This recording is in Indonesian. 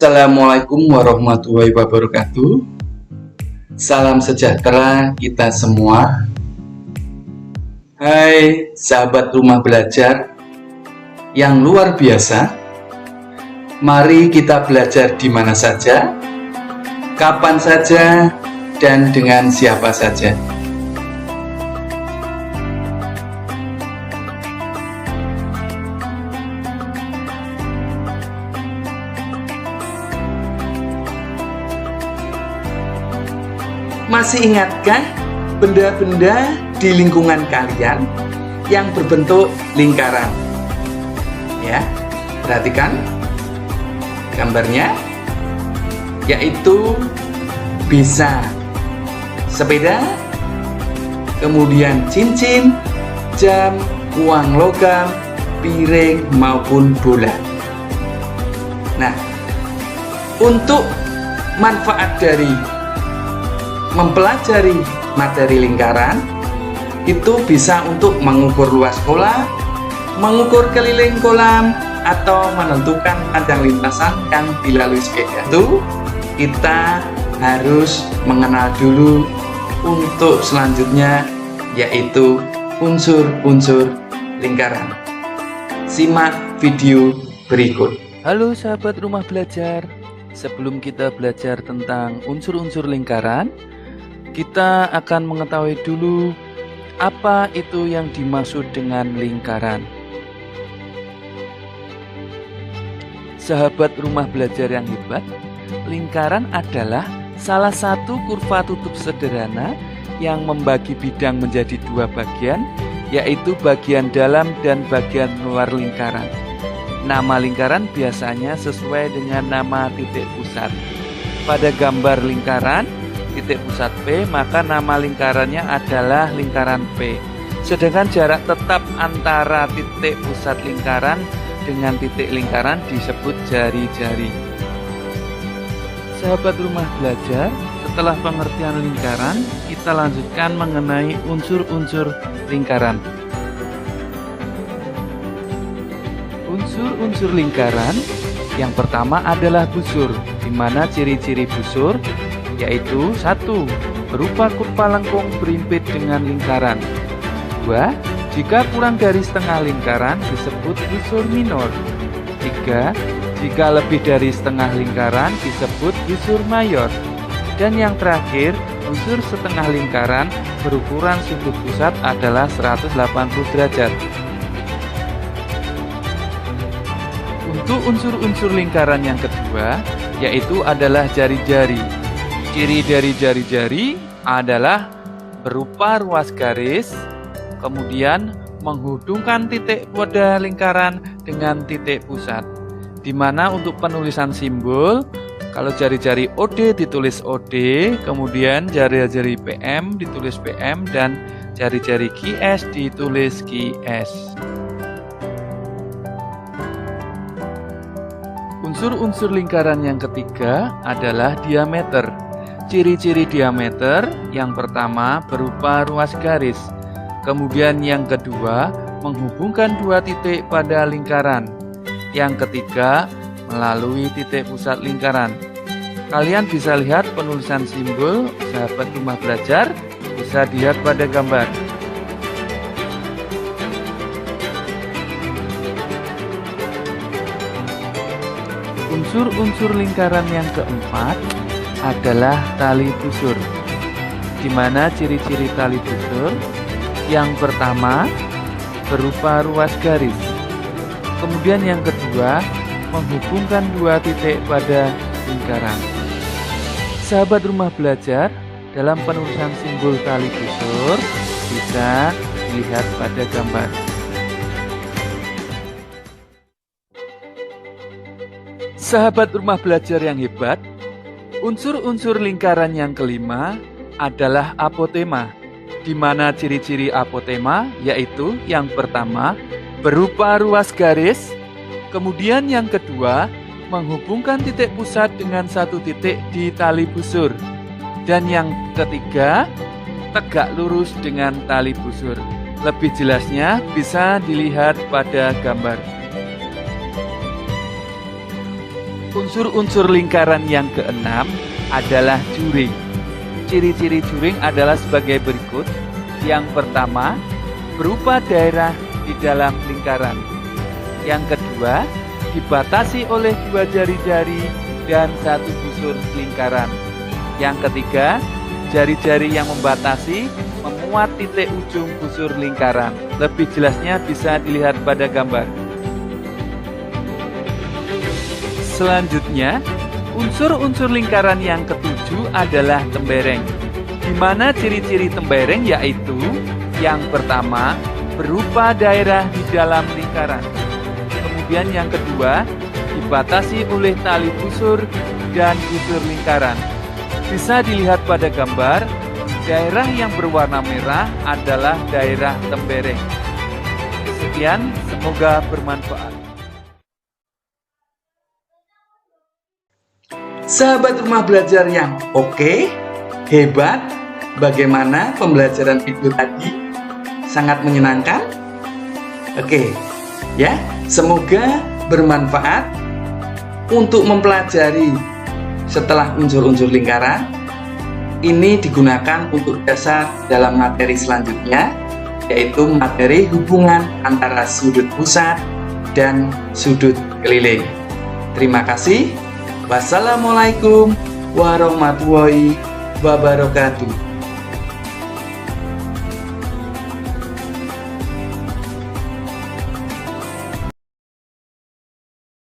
Assalamualaikum warahmatullahi wabarakatuh. Salam sejahtera kita semua. Hai sahabat rumah belajar yang luar biasa. Mari kita belajar di mana saja, kapan saja, dan dengan siapa saja. Masih ingatkah benda-benda di lingkungan kalian yang berbentuk lingkaran? Ya, perhatikan gambarnya, yaitu bisa sepeda, kemudian cincin, jam, uang logam, piring, maupun bola. Nah, untuk manfaat dari mempelajari materi lingkaran itu bisa untuk mengukur luas kolam, mengukur keliling kolam, atau menentukan panjang lintasan yang dilalui sepeda. Itu kita harus mengenal dulu untuk selanjutnya, yaitu unsur-unsur lingkaran. Simak video berikut. Halo sahabat rumah belajar, sebelum kita belajar tentang unsur-unsur lingkaran, kita akan mengetahui dulu apa itu yang dimaksud dengan lingkaran. Sahabat rumah belajar yang hebat, lingkaran adalah salah satu kurva tutup sederhana yang membagi bidang menjadi dua bagian, yaitu bagian dalam dan bagian luar lingkaran. Nama lingkaran biasanya sesuai dengan nama titik pusat. Pada gambar lingkaran titik pusat P, maka nama lingkarannya adalah lingkaran P. Sedangkan jarak tetap antara titik pusat lingkaran dengan titik lingkaran disebut jari-jari. Sahabat rumah belajar, setelah pengertian lingkaran, kita lanjutkan mengenai unsur-unsur lingkaran. Unsur-unsur lingkaran yang pertama adalah busur, di mana ciri-ciri busur yaitu 1. Berupa kurva lengkung berimpit dengan lingkaran. 2. Jika kurang dari setengah lingkaran disebut busur minor. 3. Jika lebih dari setengah lingkaran disebut busur mayor. Dan yang terakhir, busur setengah lingkaran berukuran sudut pusat adalah 180 derajat. Untuk unsur-unsur lingkaran yang kedua, yaitu adalah jari-jari. Ciri dari jari-jari adalah berupa ruas garis, kemudian menghubungkan titik pada lingkaran dengan titik pusat. Di mana untuk penulisan simbol, kalau jari-jari OD ditulis OD, kemudian jari-jari PM ditulis PM, dan jari-jari QS ditulis QS. Unsur-unsur lingkaran yang ketiga adalah diameter. Ciri-ciri diameter yang pertama berupa ruas garis, kemudian yang kedua menghubungkan dua titik pada lingkaran, yang ketiga melalui titik pusat lingkaran. Kalian bisa lihat penulisan simbol, sahabat rumah belajar, bisa dilihat pada gambar. Unsur-unsur lingkaran yang keempat adalah tali busur, di mana ciri-ciri tali busur yang pertama berupa ruas garis, kemudian yang kedua menghubungkan dua titik pada lingkaran. Sahabat rumah belajar, dalam penulisan simbol tali busur bisa dilihat pada gambar. Sahabat rumah belajar yang hebat, unsur-unsur lingkaran yang kelima adalah apotema, di mana ciri-ciri apotema yaitu yang pertama berupa ruas garis, kemudian yang kedua menghubungkan titik pusat dengan satu titik di tali busur, dan yang ketiga tegak lurus dengan tali busur. Lebih jelasnya bisa dilihat pada gambar. Unsur-unsur lingkaran yang keenam adalah juring. Ciri-ciri juring adalah sebagai berikut. Yang pertama, berupa daerah di dalam lingkaran. Yang kedua, dibatasi oleh 2 jari-jari dan 1 busur lingkaran. Yang ketiga, jari-jari yang membatasi memuat titik ujung busur lingkaran. Lebih jelasnya bisa dilihat pada gambar. Selanjutnya, unsur-unsur lingkaran yang ketujuh adalah tembereng. Di mana ciri-ciri tembereng yaitu yang pertama, berupa daerah di dalam lingkaran. Kemudian yang kedua, dibatasi oleh tali busur dan busur lingkaran. Bisa dilihat pada gambar, daerah yang berwarna merah adalah daerah tembereng. Sekian, semoga bermanfaat. Sahabat rumah belajar yang oke, hebat, bagaimana pembelajaran video tadi? Sangat menyenangkan? Oke, ya, semoga bermanfaat untuk mempelajari setelah unsur-unsur lingkaran. Ini digunakan untuk dasar dalam materi selanjutnya, yaitu materi hubungan antara sudut pusat dan sudut keliling. Terima kasih. Wassalamualaikum warahmatullahi wabarakatuh.